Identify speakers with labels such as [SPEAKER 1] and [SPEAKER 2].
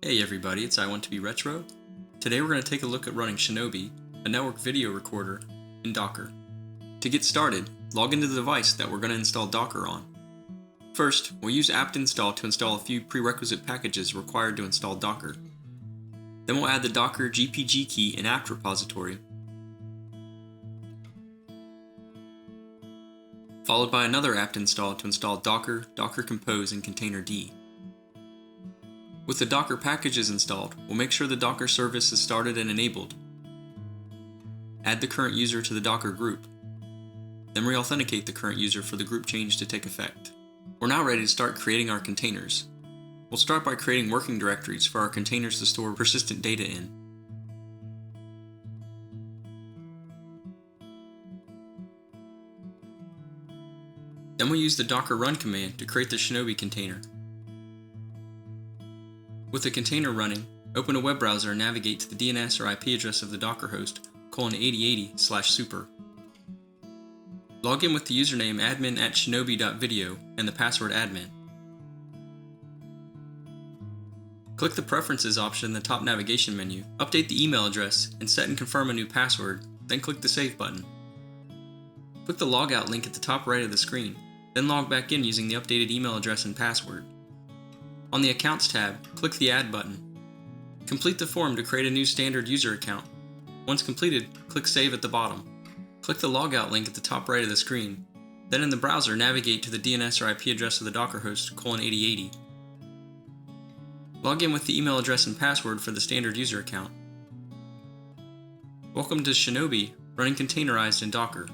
[SPEAKER 1] Hey everybody, it's I Want to Be Retro. Today we're going to take a look at running Shinobi, a network video recorder, in Docker. To get started, log into the device that we're going to install Docker on. First, we'll use apt-install to install a few prerequisite packages required to install Docker. Then we'll add the Docker GPG key in apt repository, followed by another apt install to install Docker, Docker Compose, and Containerd. With the Docker packages installed, we'll make sure the Docker service is started and enabled. Add the current user to the Docker group. Then re-authenticate the current user for the group change to take effect. We're now ready to start creating our containers. We'll start by creating working directories for our containers to store persistent data in. Then we'll use the docker run command to create the Shinobi container. With the container running, open a web browser and navigate to the DNS or IP address of the Docker host, :8080/super. Log in with the username admin@shinobi.video and the password admin. Click the Preferences option in the top navigation menu, update the email address, and set and confirm a new password, then click the Save button. Click the Logout link at the top right of the screen, then log back in using the updated email address and password. On the Accounts tab, click the Add button. Complete the form to create a new standard user account. Once completed, click Save at the bottom. Click the Logout link at the top right of the screen. Then in the browser, navigate to the DNS or IP address of the Docker host, :8080. Log in with the email address and password for the standard user account. Welcome to Shinobi, running containerized in Docker.